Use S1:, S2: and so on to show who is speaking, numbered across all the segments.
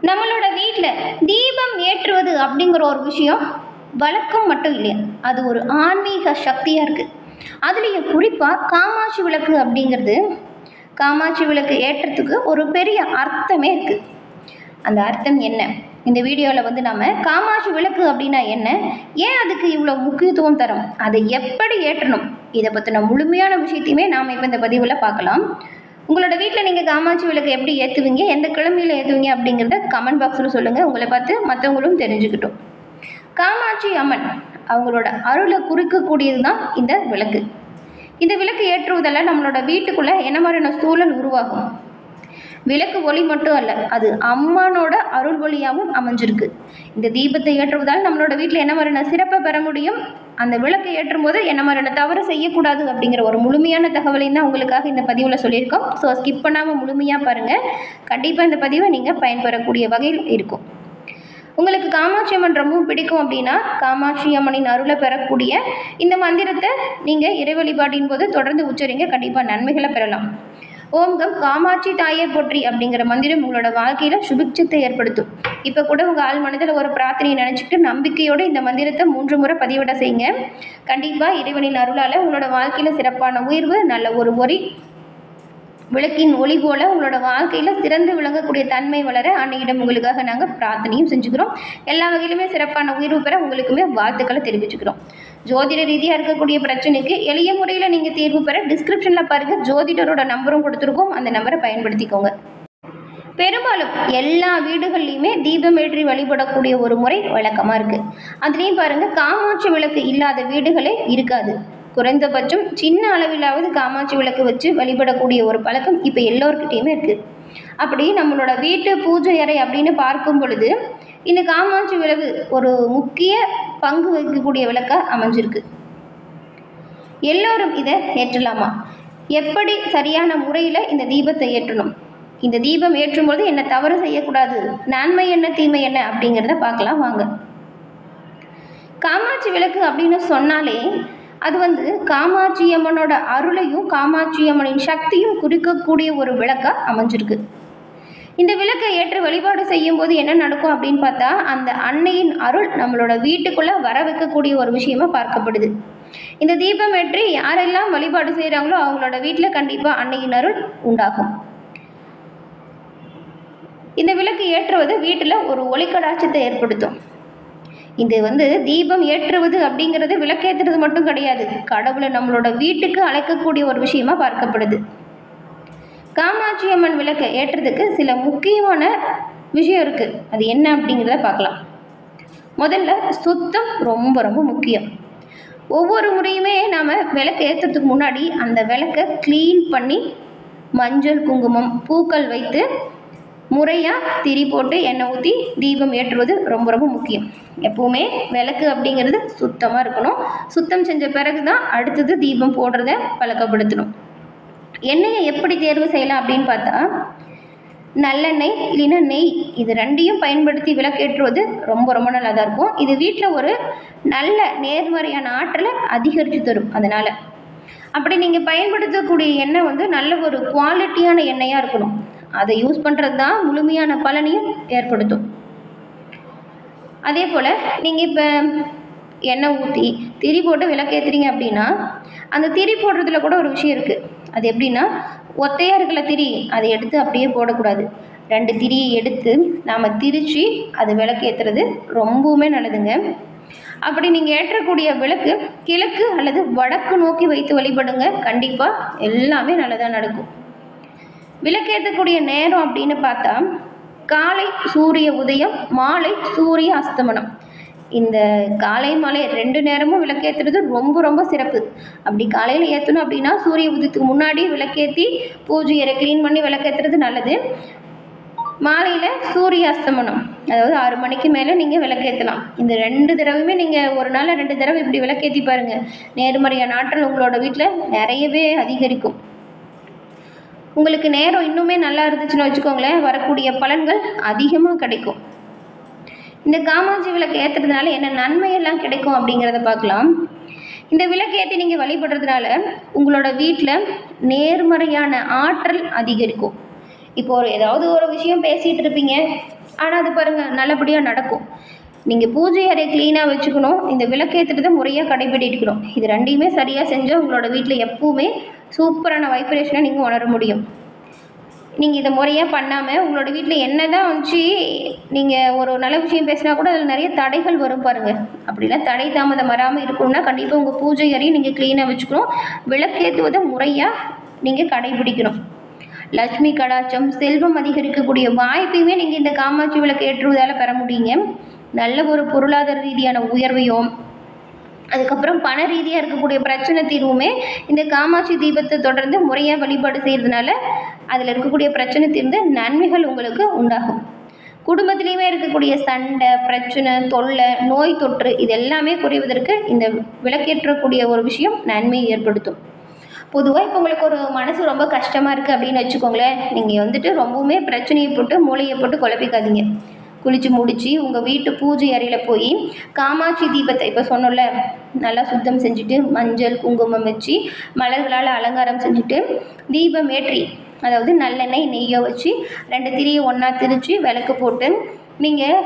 S1: நம்மளோட வீட்டில் தீபம் ஏற்றுவது அப்படிங்கிற ஒரு விஷயம் வழக்கம் மட்டும் இல்லையா, அது ஒரு ஆன்மீக சக்தியாக இருக்குது. அதுலேயும் குறிப்பாக காமாட்சி விளக்கு அப்படிங்கிறது, காமாட்சி விளக்கு ஏற்றத்துக்கு ஒரு பெரிய அர்த்தமே இருக்குது. அந்த அர்த்தம் என்ன? இந்த வீடியோவில் வந்து நம்ம காமாட்சி விளக்கு அப்படின்னா என்ன, ஏன் அதுக்கு இவ்வளோ முக்கியத்துவம் தரும், அதை எப்படி ஏற்றணும், இதை பற்றின முழுமையான விஷயத்தையுமே நாம் இப்போ இந்த பதிவில் பார்க்கலாம். உங்களோட வீட்டில் நீங்கள் காமாட்சி விளக்கு எப்படி ஏற்றுவீங்க, எந்த கிழமையில் ஏற்றுவீங்க அப்படிங்கிறத கமெண்ட் பாக்ஸில் சொல்லுங்கள். உங்களை பார்த்து மற்றவங்களும் தெரிஞ்சுக்கிட்டோம். காமாட்சி அம்மன் அவங்களோட அருளை குறிக்கக்கூடியது தான் இந்த விளக்கு. இந்த விளக்கு ஏற்றுவதால் நம்மளோட வீட்டுக்குள்ளே என்ன மாதிரியான சூழல் உருவாகும்? விளக்கு ஒளி மட்டும் அல்ல, அது அம்மனோட அருள் ஒளியாகவும் அமைஞ்சிருக்கு. இந்த தீபத்தை ஏற்றுவதால் நம்மளோட வீட்டில் என்ன மாதிரியான சிறப்பை பெற முடியும், அந்த விளக்கை ஏற்றும் போது என்ன மாதிரியான தவறு செய்யக்கூடாது அப்படிங்கிற ஒரு முழுமையான தகவலையும் தான் உங்களுக்காக இந்த பதிவில் சொல்லியிருக்கோம். ஸோ ஸ்கிப் பண்ணாமல் முழுமையாக பாருங்கள். கண்டிப்பாக இந்த பதிவை நீங்கள் பயன்பெறக்கூடிய வகையில் இருக்கும். உங்களுக்கு காமாட்சி அம்மன் ரொம்பவும் பிடிக்கும் அப்படின்னா காமாட்சி அம்மனின் அருளை பெறக்கூடிய இந்த மந்திரத்தை நீங்கள் இறை வழிபாட்டின் போது தொடர்ந்து உச்சரிங்க. கண்டிப்பாக நன்மைகளை பெறலாம். ஓம் கம் காமாட்சி தாயை போற்றி அப்படிங்கிற மந்திரம் உங்களோட வாழ்க்கையில் சுபிட்சத்தை ஏற்படுத்தும். இப்போ கூட உங்கள் ஆள் மனதில் ஒரு பிரார்த்தனையை நினச்சிக்கிட்டு நம்பிக்கையோடு இந்த மந்திரத்தை 3 முறை பதிவிட செய்யுங்க. கண்டிப்பாக இறைவனின் அருளால் உங்களோட வாழ்க்கையில் சிறப்பான உயர்வு, நல்ல ஒரு விளக்கின் ஒளி போல உங்களோட வாழ்க்கையில் சிறந்து விளங்கக்கூடிய தன்மை வளர அன்னையிடம் உங்களுக்காக நாங்கள் பிரார்த்தனையும் செஞ்சுக்கிறோம். எல்லா வகையிலுமே சிறப்பான உயர்வு பெற உங்களுக்குமே வாழ்த்துக்களை தெரிவிச்சுக்கிறோம். ஜோதிட ரீதியாக இருக்கக்கூடிய பிரச்சனைக்கு எளிய முறையில் நீங்கள் தீர்வு பெற டிஸ்கிரிப்ஷனில் பாருங்கள், ஜோதிடரோட நம்பரும் கொடுத்துருக்கோம். அந்த நம்பரை பயன்படுத்திக்கோங்க. பெரும்பாலும் எல்லா வீடுகள்லையுமே தீபம் ஏற்றி வழிபடக்கூடிய ஒரு முறை வழக்கமாக இருக்குது. அதுலேயும் பாருங்கள், காமாட்சி விளக்கு இல்லாத வீடுகளே இருக்காது. குறைந்தபட்சம் சின்ன அளவிலாவது காமாட்சி விளக்கு வச்சு வழிபடக்கூடிய ஒரு பழக்கம் இப்போ எல்லோருக்கிட்டையுமே இருக்குது. அப்படி நம்மளோட வீட்டு பூஜை அறை அப்படின்னு பார்க்கும் பொழுது இந்த காமாட்சி விளக்கு ஒரு முக்கிய பங்கு வகிக்கக்கூடிய விளக்காக அமைஞ்சிருக்கு. எல்லோரும் இதை ஏற்றலாமா? எப்படி சரியான முறையில் இந்த தீபத்தை ஏற்றணும், இந்த தீபம் ஏற்றும்போது என்ன தவறு செய்யக்கூடாது, நன்மை என்ன தீமை என்ன அப்படிங்கிறத பார்க்கலாம் வாங்க. காமாட்சி விளக்கு அப்படின்னு சொன்னாலே அது வந்து காமாட்சி அம்மனோட அருளையும் காமாட்சி அம்மனின் சக்தியும் குறிக்கக்கூடிய ஒரு விளக்காக அமைஞ்சிருக்கு. இந்த விளக்கை ஏற்று வழிபாடு செய்யும் போது என்ன நடக்கும் அப்படின்னு பார்த்தா, அந்த அன்னையின் அருள் நம்மளோட வீட்டுக்குள்ளே வர வைக்கக்கூடிய ஒரு விஷயமா பார்க்கப்படுது. இந்த தீபம் ஏற்றி யாரெல்லாம் வழிபாடு செய்கிறாங்களோ அவங்களோட வீட்டில் கண்டிப்பாக அன்னையின் அருள் உண்டாகும். இந்த விளக்கு ஏற்றுவது வீட்டில் ஒரு ஒளிக்கடாட்சத்தை ஏற்படுத்தும். இது வந்து தீபம் ஏற்றுவது அப்படிங்கிறது விளக்கேற்றுறது மட்டும் கிடையாது, கடவுளை நம்மளோட வீட்டுக்கு அழைக்கக்கூடிய ஒரு விஷயமா பார்க்கப்படுது. காமாட்சி அம்மன் விளக்கை ஏற்றுறதுக்கு சில முக்கியமான விஷயம் இருக்குது. அது என்ன அப்படிங்கிறத பார்க்கலாம். முதல்ல சுத்தம் ரொம்ப ரொம்ப முக்கியம். ஒவ்வொரு முறையுமே நாம் விளக்கு ஏற்றுறதுக்கு முன்னாடி அந்த விளக்கை க்ளீன் பண்ணி மஞ்சள் குங்குமம் பூக்கள் வைத்து முறையாக திரி போட்டு எண்ணெய் ஊற்றி தீபம் ஏற்றுவது ரொம்ப ரொம்ப முக்கியம். எப்போவுமே விளக்கு அப்படிங்கிறது சுத்தமாக இருக்கணும். சுத்தம் செஞ்ச பிறகு தான் அடுத்தது தீபம் போடுறத பழக்கப்படுத்தணும். எண்ணெயை எப்படி தேர்வு செய்யலாம் அப்படின்னு பார்த்தா, நல்லெண்ணெய் இல்லைன்னா நெய், இது ரெண்டையும் பயன்படுத்தி விளக்கேற்றுவது ரொம்ப ரொம்ப நல்லதாக இருக்கும். இது வீட்டில் ஒரு நல்ல நேர்மறையான ஆற்றலை அதிகரித்து தரும். அதனால் அப்படி நீங்கள் பயன்படுத்தக்கூடிய எண்ணெய் வந்து நல்ல ஒரு குவாலிட்டியான எண்ணெயாக இருக்கணும். அதை யூஸ் பண்ணுறது தான் முழுமையான பலனையும் ஏற்படுத்தும். அதே போல் நீங்கள் இப்போ எண்ணெய் ஊற்றி திரி போட்டு விளக்கேற்றுறீங்க அப்படின்னா அந்த திரி போடுறதுல கூட ஒரு விஷயம் இருக்குது. அது எப்படின்னா, ஒத்தையாக இருக்கிற திரி அதை எடுத்து அப்படியே போடக்கூடாது. 2 திரியை எடுத்து நாம் திரித்து அது விளக்கேற்றுறது ரொம்பவுமே நல்லதுங்க. அப்படி நீங்கள் ஏற்றக்கூடிய விளக்கு கிழக்கு அல்லது வடக்கு நோக்கி வைத்து வழிபடுங்க. கண்டிப்பாக எல்லாமே நல்லதாக நடக்கும். விளக்கேற்றக்கூடிய நேரம் அப்படின்னு பார்த்தா, காலை சூரிய உதயம், மாலை சூரிய அஸ்தமனம். இந்த காலை மாலை 2 நேரமும் விளக்கேற்றுறது ரொம்ப ரொம்ப சிறப்பு. அப்படி காலையில் ஏற்றணும் அப்படின்னா சூரிய உதயத்துக்கு முன்னாடி விளக்கேற்றி பூஜை அறை க்ளீன் பண்ணி விளக்கேற்றுறது நல்லது. மாலையில் சூரிய அஸ்தமனம், அதாவது 6 மணிக்கு மேலே நீங்கள் விளக்கேற்றலாம். இந்த 2 தடவையுமே நீங்கள் ஒரு நாள் 2 தடவை இப்படி விளக்கேற்றி பாருங்கள். நேர்மறையான ஆற்றல் உங்களோட வீட்டில் நிறையவே அதிகரிக்கும். உங்களுக்கு நேரம் இன்னுமே நல்லா இருந்துச்சுன்னு வச்சுக்கோங்களேன், வரக்கூடிய பலன்கள் அதிகமாக கிடைக்கும். இந்த காமாட்சி விளக்கு ஏற்றுறதுனால என்ன நன்மையெல்லாம் கிடைக்கும் அப்படிங்கிறத பார்க்கலாம். இந்த விளக்கு ஏற்றி நீங்கள் வழிபடுறதுனால உங்களோட வீட்டில் நேர்மறையான ஆற்றல் அதிகரிக்கும். இப்போ ஏதாவது ஒரு விஷயம் பேசிகிட்டு இருப்பீங்க, ஆனால் அது பாருங்கள் நல்லபடியாக நடக்கும். நீங்கள் பூஜை அறை க்ளீனாக வச்சுக்கணும், இந்த விளக்கேற்றுறதை முறையாக கடைபிடிக்கணும். இது ரெண்டையுமே சரியாக செஞ்சால் உங்களோட வீட்டில் எப்பவுமே சூப்பரான வைப்ரேஷனை நீங்கள் உணர முடியும். நீங்கள் இதை முறையாக பண்ணாமல் உங்களோட வீட்டில் என்ன தான் வச்சு நீங்கள் ஒரு நல்ல விஷயம் பேசினா கூட அதில் நிறைய தடைகள் வரும் பாருங்கள். அப்படிலாம் தடை தாமதம் வராமல் இருக்கணும்னா கண்டிப்பாக உங்கள் பூஜை அறையை நீங்கள் க்ளீனாக வச்சுக்கணும். விளக்கேற்றுவதை முறையாக நீங்கள் கடைபிடிக்கணும். லட்சுமி கடாட்சம், செல்வம் அதிகரிக்கக்கூடிய வாய்ப்பையுமே நீங்கள் இந்த காமாட்சி விளக்கு ஏற்றுவதால் பெற முடியுங்க. நல்ல ஒரு பொருளாதார ரீதியான உயர்வையும், அதுக்கப்புறம் பண ரீதியாக இருக்கக்கூடிய பிரச்சனை தீர்வுமே இந்த காமாட்சி தீபத்தை தொடர்ந்து முறையாக வழிபாடு செய்கிறதுனால அதில் இருக்கக்கூடிய பிரச்சனை தீர்ந்து நன்மைகள் உங்களுக்கு உண்டாகும். குடும்பத்திலையுமே இருக்கக்கூடிய சண்டை, பிரச்சனை, தொல்லை, நோய் தொற்று இது எல்லாமே குறைவதற்கு இந்த விளக்கேற்றக்கூடிய ஒரு விஷயம் நன்மையை ஏற்படுத்தும். பொதுவாக இப்போ உங்களுக்கு ஒரு மனசு ரொம்ப கஷ்டமாக இருக்குது அப்படின்னு வச்சுக்கோங்களேன், நீங்கள் வந்துட்டு ரொம்பவுமே பிரச்சனையை போட்டு மூளையை போட்டு குழப்பிக்காதீங்க. குளித்து முடித்து உங்கள் வீட்டு பூஜை அறையில் போய் காமாட்சி தீபத்தை இப்போ சொன்னோம்ல நல்லா சுத்தம் செஞ்சுட்டு மஞ்சள் குங்குமம் வச்சு மலர்களால் அலங்காரம் செஞ்சுட்டு தீபம் ஏற்றி, அதாவது நல்லெண்ணெய் நெய்யோ வச்சு 2 திரியை ஒன்றா திரித்து விளக்கு போட்டு நீங்கள்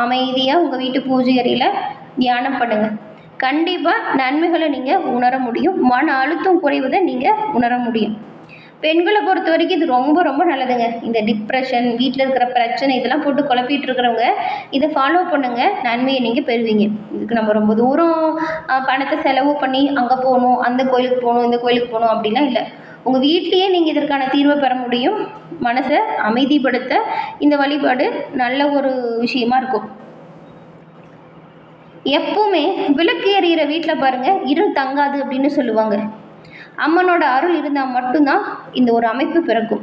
S1: அமைதியாக உங்கள் வீட்டு பூஜை அறையில் தியானம் பண்ணுங்கள். கண்டிப்பாக நன்மைகளை நீங்கள் உணர முடியும். மன அழுத்தம் குறைவதை நீங்கள் உணர முடியும். பெண்களை பொறுத்த வரைக்கும் இது ரொம்ப ரொம்ப நல்லதுங்க. இந்த டிப்ரெஷன், வீட்டில் இருக்கிற பிரச்சனை இதெல்லாம் போட்டு குழப்பிட்டு இருக்கிறவங்க இதை ஃபாலோ பண்ணுங்கள், நன்மையை நீங்கள் பெறுவீங்க. இதுக்கு நம்ம ரொம்ப தூரம் பணத்தை செலவு பண்ணி அங்கே போகணும், அந்த கோயிலுக்கு போகணும், இந்த கோயிலுக்கு போகணும் அப்படிலாம் இல்லை. உங்கள் வீட்லேயே நீங்கள் இதற்கான தீர்வை பெற முடியும். மனசை அமைதிப்படுத்த இந்த வழிபாடு நல்ல ஒரு விஷயமா இருக்கும். எப்பவுமே விளக்கு எறிகிற வீட்டில் பாருங்கள் இருள் தங்காது அப்படின்னு சொல்லுவாங்க. அம்மனோட அருள் இருந்தால் மட்டும்தான் இந்த ஒரு அமைப்பு பிறக்கும்.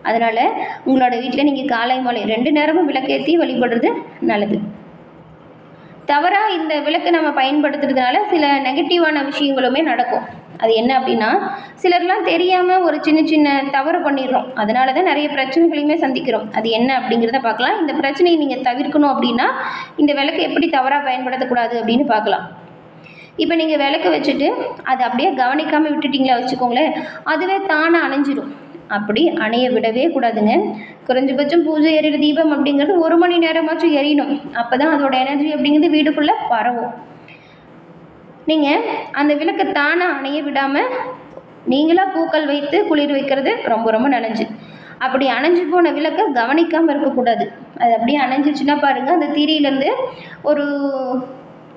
S1: அதனால் உங்களோட வீட்டில் நீங்கள் காலை மாலை 2 நேரமும் விளக்கேற்றி வழிபடுறது நல்லது. தவறாக இந்த விளக்கை நம்ம பயன்படுத்துறதுனால சில நெகட்டிவான விஷயங்களுமே நடக்கும். அது என்ன அப்படின்னா, சிலர்லாம் தெரியாமல் ஒரு சின்ன சின்ன தவறு பண்ணிடுறோம். அதனால தான் நிறைய பிரச்சனைகளையுமே சந்திக்கிறோம். அது என்ன அப்படிங்கிறத பார்க்கலாம். இந்த பிரச்சனையை நீங்கள் தவிர்க்கணும் அப்படின்னா இந்த விளக்கை எப்படி தவறாக பயன்படுத்தக்கூடாது அப்படின்னு பார்க்கலாம். இப்போ நீங்கள் விளக்கு வச்சுட்டு அதை அப்படியே கவனிக்காமல் விட்டுட்டிங்களா வச்சுக்கோங்களேன், அதுவே தானாக அணைஞ்சிடும். அப்படி அணைய விடவே கூடாதுங்க. குறைஞ்சபட்சம் பூஜை எறிகிற தீபம் அப்படிங்கிறது 1 மணி நேரமாச்சும் எரியணும். அப்போ தான் அதோட எனர்ஜி அப்படிங்கிறது வீடுக்குள்ளே பரவும். நீங்கள் அந்த விளக்கை தானாக அணைய விடாமல் நீங்களாக பூக்கள் வைத்து குளிர் வைக்கிறது ரொம்ப ரொம்ப நல்லது. அப்படி அணைஞ்சு போன விளக்கை கவனிக்காமல் இருக்கக்கூடாது. அது அப்படியே அணைஞ்சிச்சுன்னா பாருங்கள், அந்த திரியிலேருந்து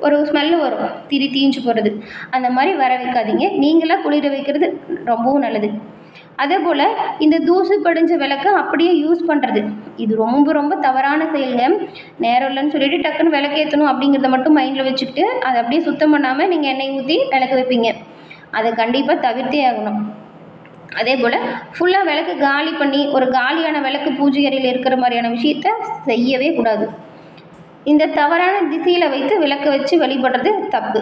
S1: ஒரு ஸ்மெல்லு வரும், திரி தீஞ்சு போகிறது. அந்த மாதிரி வர வைக்காதீங்க. நீங்களாக குளிர வைக்கிறது ரொம்பவும் நல்லது. அதே போல் இந்த தூசு படிஞ்ச விளக்கை அப்படியே யூஸ் பண்ணுறது இது ரொம்ப ரொம்ப தவறான செயலுங்க. நேரம் இல்லைன்னு சொல்லிட்டு டக்குன்னு விளக்கு ஏற்றணும் அப்படிங்கிறத மட்டும் மைண்டில் வச்சுக்கிட்டு அதை அப்படியே சுத்தம் பண்ணாமல் நீங்கள் எண்ணெய் ஊற்றி விளக்கு வைப்பீங்க. அதை கண்டிப்பாக தவிர்த்தே ஆகணும். அதே போல் ஃபுல்லாக விளக்கு காலி பண்ணி ஒரு காலியான விளக்கு பூஜை அறையில் இருக்கிற மாதிரியான விஷயத்த செய்யவே கூடாது. இந்த தவறான திசையில் வைத்து விளக்க வச்சு வழிபடுறது தப்பு.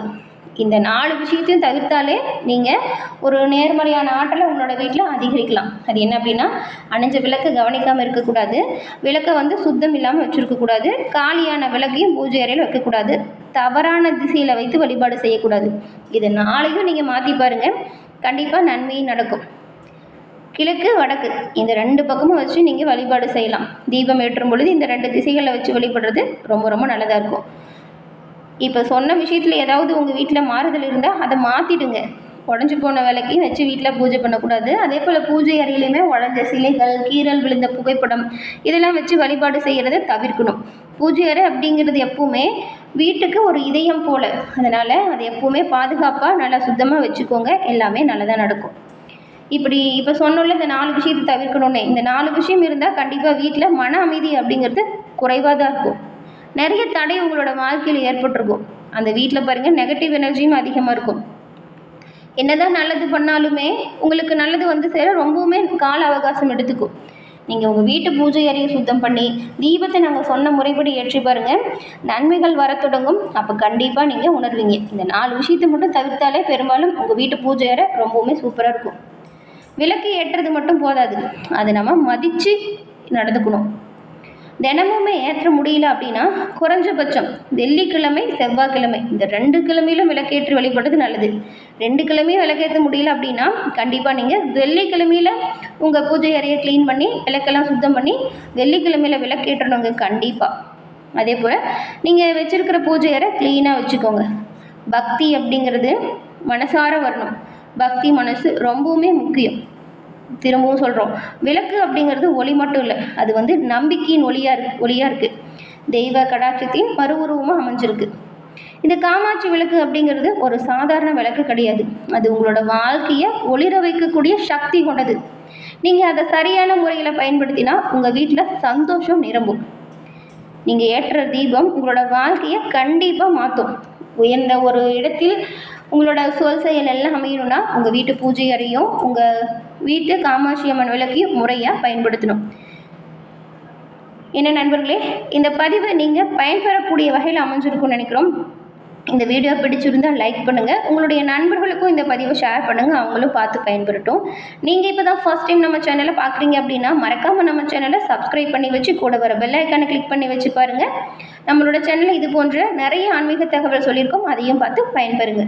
S1: இந்த 4 விஷயத்தையும் தவிர்த்தாலே நீங்கள் ஒரு நேர்மறையான ஆற்றலை உங்களோட வீட்டில் அதிகரிக்கலாம். அது என்ன அப்படின்னா, அணைஞ்ச விளக்கு கவனிக்காமல் இருக்கக்கூடாது, விளக்கை சுத்தம் இல்லாமல் வச்சுருக்கக்கூடாது, காலியான விளக்கையும் பூஜை அறையில் வைக்கக்கூடாது, தவறான திசையில் வைத்து வழிபாடு செய்யக்கூடாது. இது 4ஐயும் நீங்கள் மாற்றி பாருங்கள், கண்டிப்பாக நன்மையும் நடக்கும். கிழக்கு வடக்கு இந்த 2 பக்கமும் வச்சு நீங்கள் வழிபாடு செய்யலாம். தீபம் ஏற்றும் பொழுது இந்த 2 திசைகளில் வச்சு வழிபடுறது ரொம்ப ரொம்ப நல்லதாக இருக்கும். இப்போ சொன்ன விஷயத்தில் ஏதாவது உங்கள் வீட்டில் மாறுதல் இருந்தால் அதை மாற்றிடுங்க. உடஞ்சி போன விளக்கையும் வச்சு வீட்டில் பூஜை பண்ணக்கூடாது. அதே போல் பூஜை அறையிலையுமே உடஞ்ச சிலைகள், கீறல் விழுந்த புகைப்படம் இதெல்லாம் வச்சு வழிபாடு செய்கிறத தவிர்க்கணும். பூஜை அறை அப்படிங்கிறது எப்பவுமே வீட்டுக்கு ஒரு இதயம் போல், அதனால் அதை எப்பவுமே பாதுகாப்பாக நல்லா சுத்தமாக வச்சுக்கோங்க. எல்லாமே நல்லதாக நடக்கும். இப்போ சொன்னோம்ல இந்த 4 விஷயத்தை தவிர்க்கணும்னு, இந்த 4 விஷயம் இருந்தால் கண்டிப்பாக வீட்டில் மன அமைதி அப்படிங்கிறது குறைவாக தான் இருக்கும். நிறைய தடை உங்களோட வாழ்க்கையில் ஏற்பட்டிருக்கும். அந்த வீட்டில் பாருங்கள் நெகட்டிவ் எனர்ஜியும் அதிகமாக இருக்கும். என்னதான் நல்லது பண்ணாலுமே உங்களுக்கு நல்லது சேர ரொம்பவுமே கால அவகாசம் எடுத்துக்கும். நீங்கள் உங்கள் வீட்டு பூஜை அறையை சுத்தம் பண்ணி தீபத்தை நாங்கள் சொன்ன முறைப்படி ஏற்றி பாருங்கள், நன்மைகள் வர தொடங்கும். அப்போ கண்டிப்பாக நீங்கள் உணர்வீங்க. இந்த 4 விஷயத்தை மட்டும் தவிர்த்தாலே பெரும்பாலும் உங்கள் வீட்டு பூஜை அறை ரொம்பவுமே சூப்பராக இருக்கும். விளக்கு ஏற்றுறது மட்டும் போதாது, அதை நம்ம மதித்து நடந்துக்கணும். தினமுமே ஏற்ற முடியல அப்படின்னா குறைஞ்சபட்சம் வெள்ளிக்கிழமை செவ்வாய்க்கிழமை இந்த 2 கிழமையிலும் விளக்கேற்றி வழிபடுறது நல்லது. 2 கிழமையும் விளக்கேற்ற முடியல அப்படின்னா கண்டிப்பாக நீங்கள் வெள்ளிக்கிழமையில் உங்கள் பூஜை அறையை க்ளீன் பண்ணி விளக்கெல்லாம் சுத்தம் பண்ணி வெள்ளிக்கிழமையில் விளக்கேற்றணுங்க கண்டிப்பாக. அதே போல் நீங்கள் வச்சுருக்கிற பூஜை அறை க்ளீனாக வச்சுக்கோங்க. பக்தி அப்படிங்கிறது மனசார வரணும். பக்தி மனசு ரொம்பவுமே முக்கியம். திரும்பவும் சொல்கிறோம், விளக்கு அப்படிங்கிறது ஒளி மட்டும் இல்லை, அது நம்பிக்கையின் ஒளியாக இருக்குது. தெய்வ கடாட்சத்தின் மறுஉருவமாக அமைஞ்சிருக்கு. இந்த காமாட்சி விளக்கு அப்படிங்கிறது ஒரு சாதாரண விளக்கு கிடையாது. அது உங்களோட வாழ்க்கையை ஒளிர வைக்கக்கூடிய சக்தி கொண்டது. நீங்கள் அதை சரியான முறையில் பயன்படுத்தினா உங்கள் வீட்டில் சந்தோஷம் நிரம்பும். நீங்கள் ஏற்ற தீபம் உங்களோட வாழ்க்கையை கண்டிப்பாக மாற்றும். உயர்ந்த ஒரு இடத்தில் உங்களோட சொல் செயல் எல்லாம் அமையணும்னா உங்கள் வீட்டு பூஜை அறையும் உங்கள் வீட்டு காமாட்சி அம்மன் விளக்கையும் முறையாக பயன்படுத்தணும். என்ன நண்பர்களே, இந்த பதிவு நீங்கள் பயன்பெறக்கூடிய வகையில் அமைஞ்சிருக்கும்னு நினைக்கிறோம். இந்த வீடியோ பிடிச்சிருந்தால் லைக் பண்ணுங்கள். உங்களுடைய நண்பர்களுக்கும் இந்த பதிவை ஷேர் பண்ணுங்கள், அவங்களும் பார்த்து பயன்பெறட்டும். நீங்கள் இப்போ தான் ஃபர்ஸ்ட் டைம் நம்ம சேனலை பார்க்குறீங்க அப்படின்னா மறக்காமல் நம்ம சேனலை சப்ஸ்கிரைப் பண்ணி வச்சு கூட வர பெல் ஐக்கானை கிளிக் பண்ணி வச்சு பாருங்கள். நம்மளோட சேனலில் இது போன்ற நிறைய ஆன்மீக தகவல் சொல்லியிருக்கோம், அதையும் பார்த்து பயன்பெறுங்க.